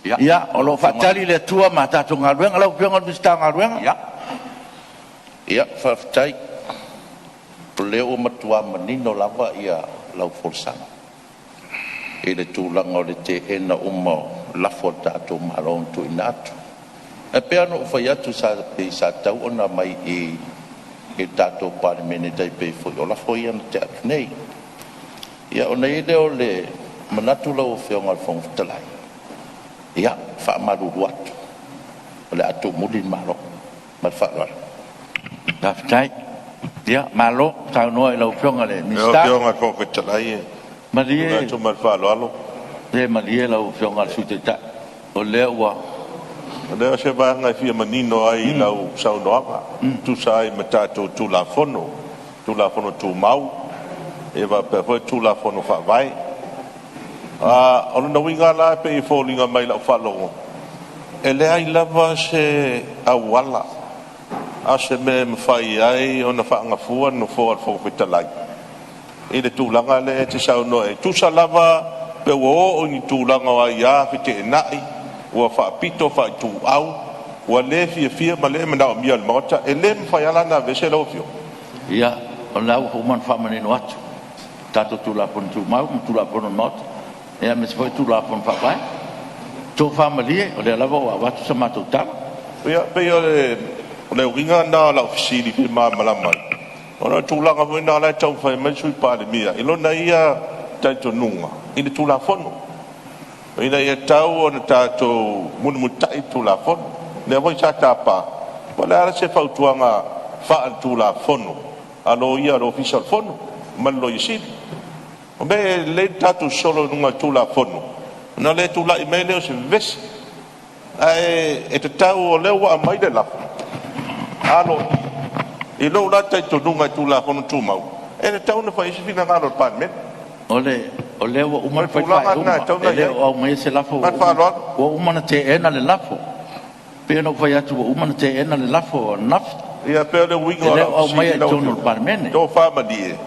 Ya, olo fatali le tua mata tu ngalweng alo piang al bista ngalweng. Ya, fatai. Leo matua menino lava ia lau forsanga. Ele tulang o le te ena umma lafo tato malong tu inatu. E pea no fai atu sa pe sa tau ona mai e tato parlemene dai pe foi o lafo ia na te atu nei. Ia ona ele o le manatu lau feonga fong talai. Ia, fa maruru atu. O le atu mulin malo. Mal fa loa. Daftai. Ya, malo tau noa lau piang ale mista. Yo piang fong talai. Marie. Tu mal fa loa lo. Le Marie lau piang al suteta. O le ua. Leo se va ngai fia manino ai lau sau noa. Tu sai matato tu la fono tu mau. E va pe foi tu la fono fa vai. Ona na winga la pe I fallinga mai la fa longo. E le ai lava se awala. A se me mfai ai ona fa nga fua no fo al fo fitalai. E le tu langa le te sau no e tu sa lava pe wo ni tu langa ai ya fite nai. Wa fa pito fa tu au. Wa le fia ma le mana mi al mota e le mfai ala na vese lo fio. Ya, ona ho man fa mane no atu. Tato tu la pon tu mau, tu la pon mota. Ya me foi tu la pon fa vai. Tu family o le lava wa tu sama tu ta. Ya pe yo le winga na la ofisili pe ma malama. Ona tu la ga na la tau fa me sui pa le mia. Ilo na ia tanto nunga. Ina tu la fono. Ina ia tau ona tato mun mutai tu la fono. Le voi sa tapa. Wala ara se fa tuanga fa tu la fono. Alo ia lo official fono. Man lo yisi. Be le tatu solo nunga tu la fono. Na le tu la email o se ves. Ai e te tau o le wa mai de la. Alo I lo la tai to nunga tu la fono tu mau. E te tau na fa isi fina ngalo pan men. Ole wa umar fa fa. Ole o mai se la fo. O umana te ena le lafo. Pe no fa ya tu umana te ena le lafo naf. Ia pe le winga o mai to no pan men. Do fa ma die.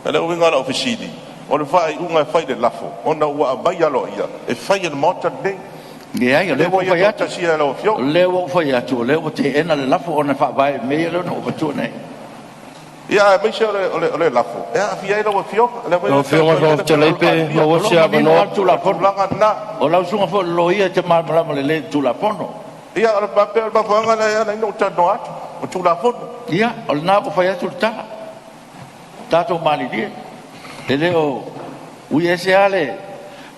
Ele winga la ofisini. O le fai unga fai de lafo. Ona ua mai alo ia. E fai le mota de. Ia le fai atu sia lo fio. Le fai atu le te ena le lafo ona fa vai me le no patu nei. Ia mai se ole lafo. Ia fia lo fio. Le fio ma te lepe ma wo sia no tu la fono. O la sunga fo lo ia te mal le tu la fono. Ia o papel ba fanga la no tano atu. O tu la fono. Ia o na fai atu ta. Tato mali dia. Le o ui ese ale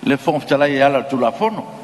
le fong talai ala tu la fono